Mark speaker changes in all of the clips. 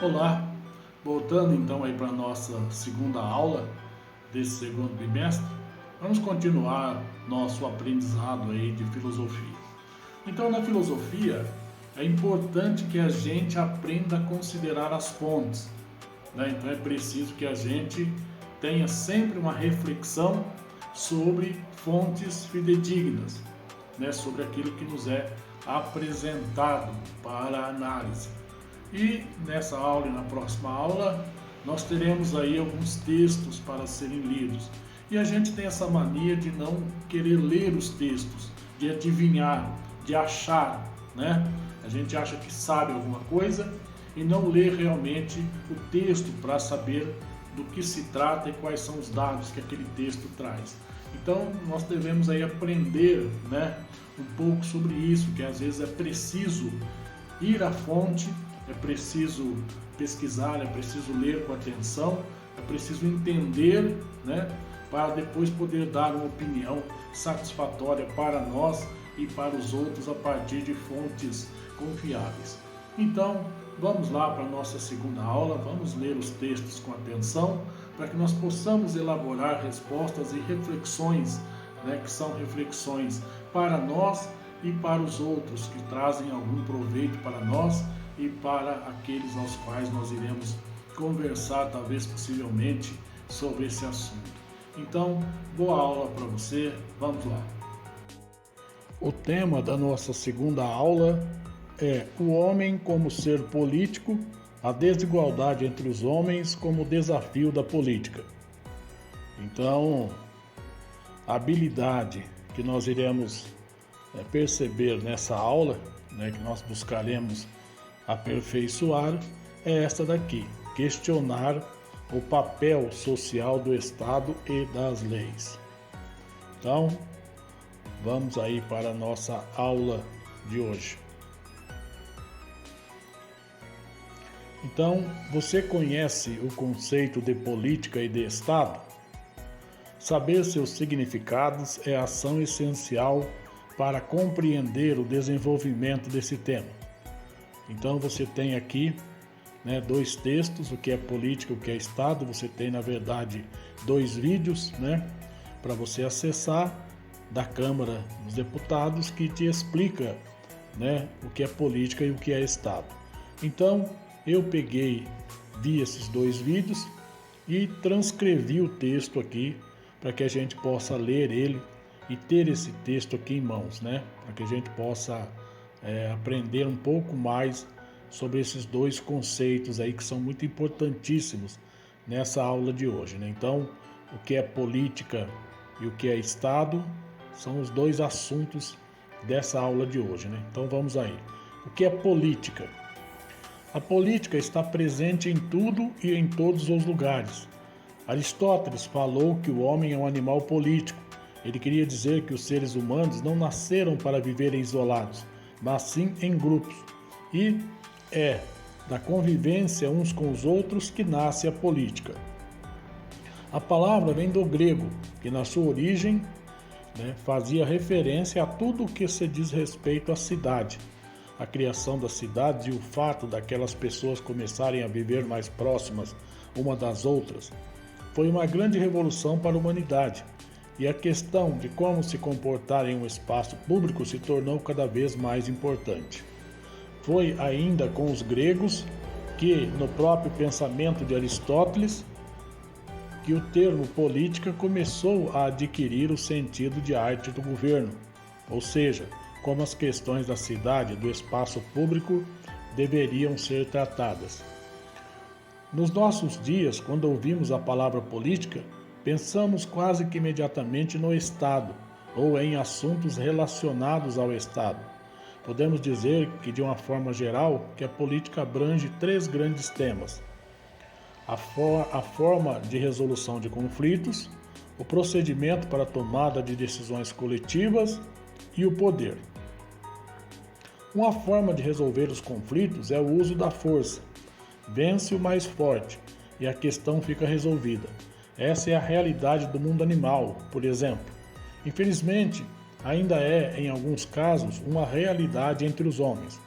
Speaker 1: Olá, voltando então aí para a nossa segunda aula desse segundo bimestre, vamos continuar nosso aprendizado aí de filosofia. Então, na filosofia, é importante que a gente aprenda a considerar as fontes, né? Então é preciso que a gente tenha sempre uma reflexão sobre fontes fidedignas, né? Sobre aquilo que nos é apresentado para análise. E nessa aula e na próxima aula nós teremos aí alguns textos para serem lidos. E a gente tem essa mania de não querer ler os textos, de adivinhar, de achar, né? A gente acha que sabe alguma coisa e não lê realmente o texto para saber do que se trata e quais são os dados que aquele texto traz. Então nós devemos aí aprender, né, um pouco sobre isso, que às vezes é preciso ir à fonte, é preciso pesquisar, é preciso ler com atenção, é preciso entender, né, para depois poder dar uma opinião satisfatória para nós e para os outros a partir de fontes confiáveis. Então, vamos lá para a nossa segunda aula, vamos ler os textos com atenção, para que nós possamos elaborar respostas e reflexões, né, que são reflexões para nós e para os outros, que trazem algum proveito para nós e para aqueles aos quais nós iremos conversar, talvez possivelmente, sobre esse assunto. Então, boa aula para você, vamos lá. O tema da nossa segunda aula é o homem como ser político, a desigualdade entre os homens como desafio da política. Então, a habilidade que nós iremos perceber nessa aula, né, que nós buscaremos aperfeiçoar, é esta daqui: questionar o papel social do Estado e das leis. Então, vamos aí para a nossa aula de hoje. Então, você conhece o conceito de política e de Estado? Saber seus significados é ação essencial para compreender o desenvolvimento desse tema. Então você tem aqui, né, dois textos, o que é política e o que é Estado. Você tem, na verdade, dois vídeos, né, para você acessar da Câmara dos Deputados, que te explica, né, o que é política e o que é Estado. Então eu vi esses dois vídeos e transcrevi o texto aqui para que a gente possa ler ele e ter esse texto aqui em mãos, né, para que a gente possa aprender um pouco mais sobre esses dois conceitos aí que são muito importantíssimos nessa aula de hoje, né? Então, o que é política e o que é Estado são os dois assuntos dessa aula de hoje, né? Então vamos aí. O que é política? A política está presente em tudo e em todos os lugares. Aristóteles falou que o homem é um animal político. Ele queria dizer que os seres humanos não nasceram para viverem isolados, mas sim em grupos. E é da convivência uns com os outros que nasce a política. A palavra vem do grego, que na sua origem, né, fazia referência a tudo o que se diz respeito à cidade. A criação das cidades e o fato daquelas pessoas começarem a viver mais próximas uma das outras foi uma grande revolução para a humanidade. E a questão de como se comportar em um espaço público se tornou cada vez mais importante. Foi ainda com os gregos que, no próprio pensamento de Aristóteles, que o termo política começou a adquirir o sentido de arte do governo, ou seja, como as questões da cidade e do espaço público deveriam ser tratadas. Nos nossos dias, quando ouvimos a palavra política, pensamos quase que imediatamente no Estado ou em assuntos relacionados ao Estado. Podemos dizer que, de uma forma geral, que a política abrange três grandes temas: a forma de resolução de conflitos, o procedimento para a tomada de decisões coletivas e o poder. Uma forma de resolver os conflitos é o uso da força. Vence o mais forte e a questão fica resolvida. Essa é a realidade do mundo animal, por exemplo. Infelizmente, ainda é, em alguns casos, uma realidade entre os homens.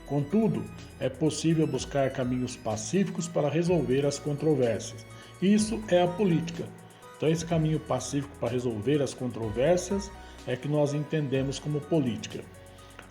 Speaker 1: Contudo, é possível buscar caminhos pacíficos para resolver as controvérsias. Isso é a política. Então, esse caminho pacífico para resolver as controvérsias é que nós entendemos como política.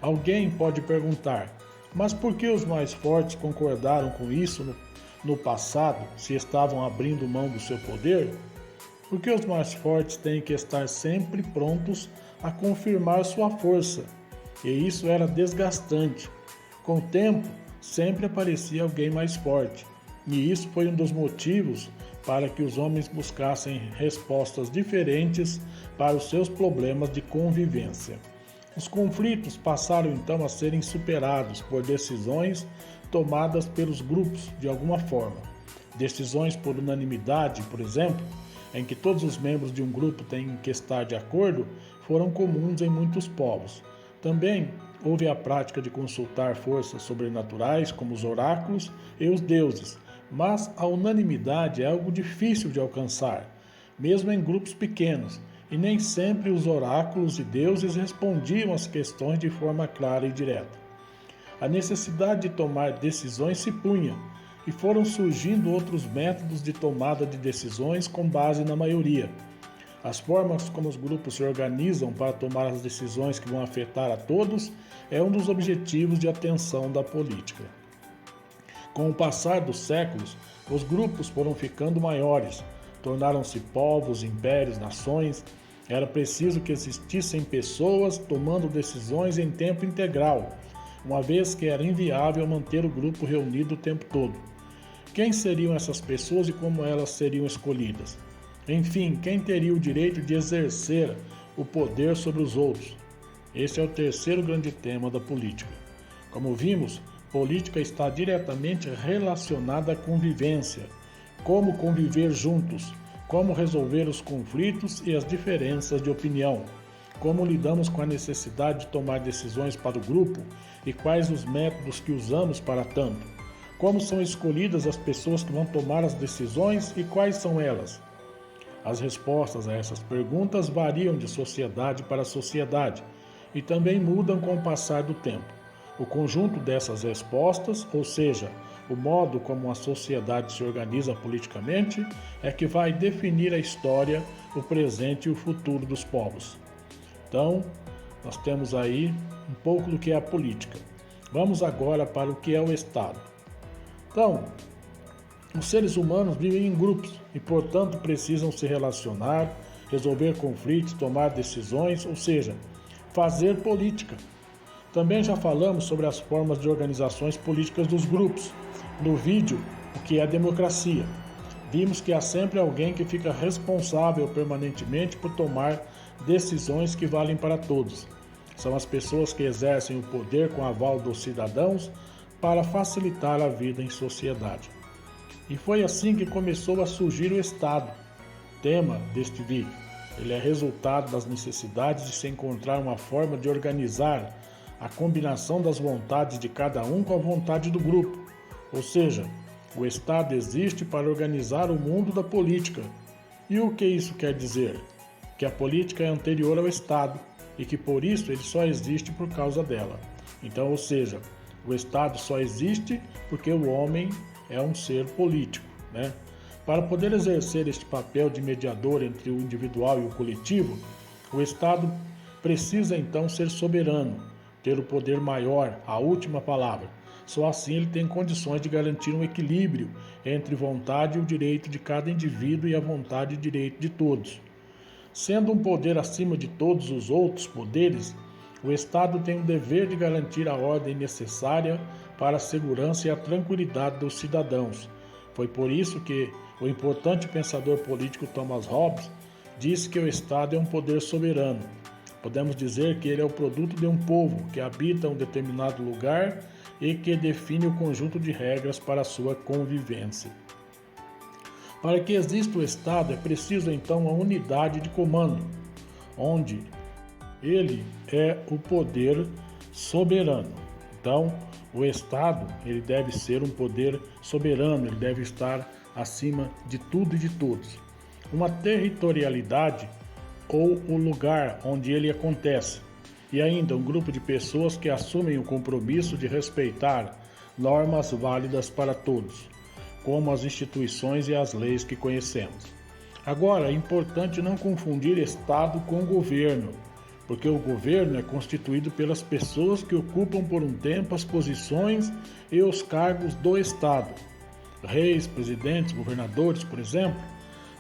Speaker 1: Alguém pode perguntar, mas por que os mais fortes concordaram com isso no passado, se estavam abrindo mão do seu poder? Porque os mais fortes têm que estar sempre prontos a confirmar sua força, e isso era desgastante. Com o tempo, sempre aparecia alguém mais forte, e isso foi um dos motivos para que os homens buscassem respostas diferentes para os seus problemas de convivência. Os conflitos passaram então a serem superados por decisões tomadas pelos grupos de alguma forma. Decisões por unanimidade, por exemplo, em que todos os membros de um grupo têm que estar de acordo, foram comuns em muitos povos. Também houve a prática de consultar forças sobrenaturais, como os oráculos e os deuses, mas a unanimidade é algo difícil de alcançar, mesmo em grupos pequenos, e nem sempre os oráculos e deuses respondiam às questões de forma clara e direta. A necessidade de tomar decisões se punha, e foram surgindo outros métodos de tomada de decisões com base na maioria. As formas como os grupos se organizam para tomar as decisões que vão afetar a todos é um dos objetivos de atenção da política. Com o passar dos séculos, os grupos foram ficando maiores, tornaram-se povos, impérios, nações. Era preciso que existissem pessoas tomando decisões em tempo integral, uma vez que era inviável manter o grupo reunido o tempo todo. Quem seriam essas pessoas e como elas seriam escolhidas? Enfim, quem teria o direito de exercer o poder sobre os outros? Esse é o terceiro grande tema da política. Como vimos, política está diretamente relacionada à convivência. Como conviver juntos, como resolver os conflitos e as diferenças de opinião, como lidamos com a necessidade de tomar decisões para o grupo e quais os métodos que usamos para tanto, como são escolhidas as pessoas que vão tomar as decisões e quais são elas. As respostas a essas perguntas variam de sociedade para sociedade e também mudam com o passar do tempo. O conjunto dessas respostas, ou seja, o modo como a sociedade se organiza politicamente, é que vai definir a história, o presente e o futuro dos povos. Então, nós temos aí um pouco do que é a política. Vamos agora para o que é o Estado. Então, os seres humanos vivem em grupos e, portanto, precisam se relacionar, resolver conflitos, tomar decisões, ou seja, fazer política. Também já falamos sobre as formas de organizações políticas dos grupos. No vídeo, o que é democracia. Vimos que há sempre alguém que fica responsável permanentemente por tomar decisões que valem para todos. São as pessoas que exercem o poder com aval dos cidadãos para facilitar a vida em sociedade. E foi assim que começou a surgir o Estado, tema deste vídeo. Ele é resultado das necessidades de se encontrar uma forma de organizar a combinação das vontades de cada um com a vontade do grupo. Ou seja, o Estado existe para organizar o mundo da política. E o que isso quer dizer? Que a política é anterior ao Estado e que por isso ele só existe por causa dela. Então, ou seja, o Estado só existe porque o homem é um ser político, né? Para poder exercer este papel de mediador entre o individual e o coletivo, o Estado precisa então ser soberano, ter o poder maior, a última palavra. Só assim ele tem condições de garantir um equilíbrio entre vontade e o direito de cada indivíduo e a vontade e direito de todos. Sendo um poder acima de todos os outros poderes, o Estado tem o dever de garantir a ordem necessária para a segurança e a tranquilidade dos cidadãos. Foi por isso que o importante pensador político Thomas Hobbes disse que o Estado é um poder soberano. Podemos dizer que ele é o produto de um povo que habita um determinado lugar e que define o conjunto de regras para a sua convivência. Para que exista o Estado, é preciso então uma unidade de comando, onde ele é o poder soberano. Então, o Estado ele deve ser um poder soberano, ele deve estar acima de tudo e de todos. Uma territorialidade ou o lugar onde ele acontece. e ainda um grupo de pessoas que assumem o compromisso de respeitar normas válidas para todos, como as instituições e as leis que conhecemos. Agora, é importante não confundir Estado com governo, porque o governo é constituído pelas pessoas que ocupam por um tempo as posições e os cargos do Estado. Reis, presidentes, governadores, por exemplo,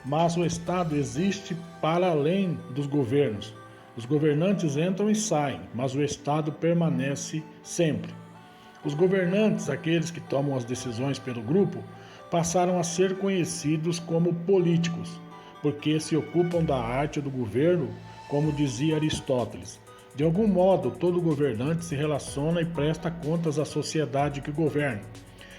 Speaker 1: mas o Estado existe para além dos governos. Os governantes entram e saem, mas o Estado permanece sempre. Os governantes, aqueles que tomam as decisões pelo grupo, passaram a ser conhecidos como políticos, porque se ocupam da arte do governo, como dizia Aristóteles. De algum modo, todo governante se relaciona e presta contas à sociedade que governa,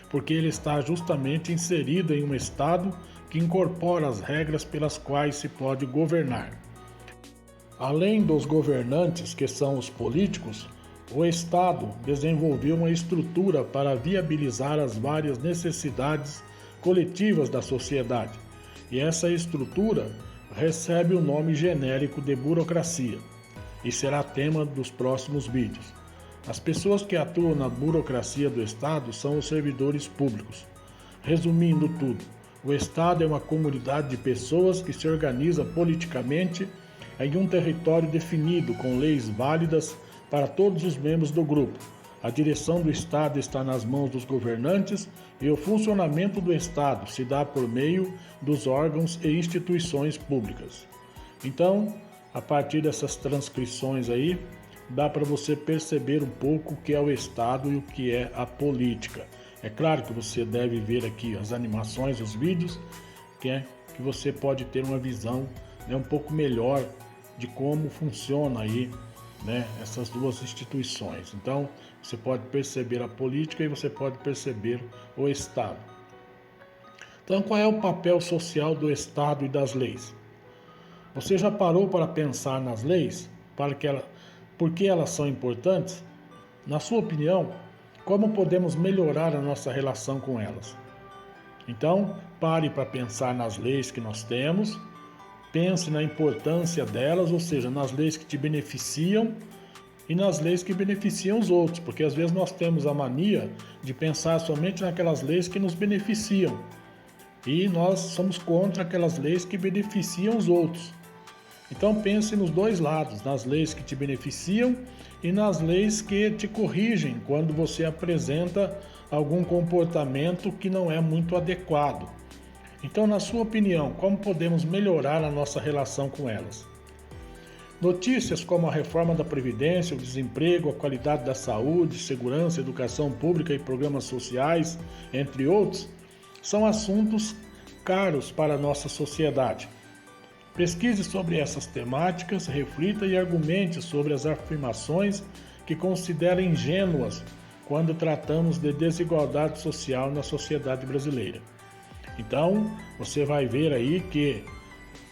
Speaker 1: porque ele está justamente inserido em um Estado que incorpora as regras pelas quais se pode governar. Além dos governantes, que são os políticos, o Estado desenvolveu uma estrutura para viabilizar as várias necessidades coletivas da sociedade, e essa estrutura recebe o nome genérico de burocracia, e será tema dos próximos vídeos. As pessoas que atuam na burocracia do Estado são os servidores públicos. Resumindo tudo, o Estado é uma comunidade de pessoas que se organiza politicamente em um território definido com leis válidas para todos os membros do grupo. A direção do Estado está nas mãos dos governantes e o funcionamento do Estado se dá por meio dos órgãos e instituições públicas. Então, a partir dessas transcrições aí, dá para você perceber um pouco o que é o Estado e o que é a política. É claro que você deve ver aqui as animações, os vídeos, que você pode ter uma visão um pouco melhor de como funciona aí, essas duas instituições. Então, você pode perceber a política e você pode perceber o Estado. Então, qual é o papel social do Estado e das leis? Você já parou para pensar nas leis? Por que elas são importantes? Na sua opinião, como podemos melhorar a nossa relação com elas? Então, pare para pensar nas leis que nós temos, pense na importância delas, ou seja, nas leis que te beneficiam e nas leis que beneficiam os outros, porque às vezes nós temos a mania de pensar somente naquelas leis que nos beneficiam e nós somos contra aquelas leis que beneficiam os outros. Então pense nos dois lados, nas leis que te beneficiam e nas leis que te corrigem quando você apresenta algum comportamento que não é muito adequado. Então, na sua opinião, como podemos melhorar a nossa relação com elas? Notícias como a reforma da Previdência, o desemprego, a qualidade da saúde, segurança, educação pública e programas sociais, entre outros, são assuntos caros para a nossa sociedade. Pesquise sobre essas temáticas, reflita e argumente sobre as afirmações que considera ingênuas quando tratamos de desigualdade social na sociedade brasileira. Então, você vai ver aí que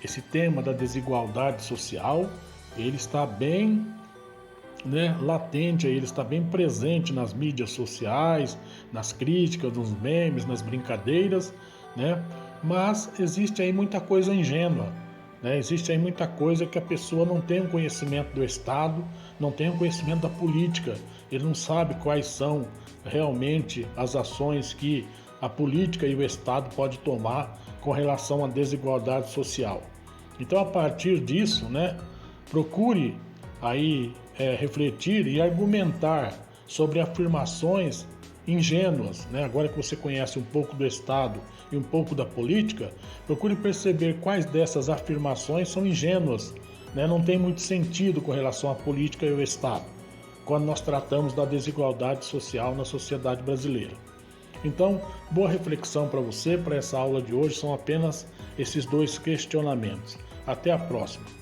Speaker 1: esse tema da desigualdade social, ele está bem latente, ele está bem presente nas mídias sociais, nas críticas, nos memes, nas brincadeiras, mas existe aí muita coisa ingênua, existe aí muita coisa que a pessoa não tem um conhecimento do Estado, não tem um conhecimento da política, ele não sabe quais são realmente as ações que a política e o Estado pode tomar com relação à desigualdade social. Então, a partir disso, procure aí refletir e argumentar sobre afirmações ingênuas, Agora que você conhece um pouco do Estado e um pouco da política, procure perceber quais dessas afirmações são ingênuas, Não tem muito sentido com relação à política e ao Estado, quando nós tratamos da desigualdade social na sociedade brasileira. Então, boa reflexão para você, para essa aula de hoje, são apenas esses dois questionamentos. Até a próxima!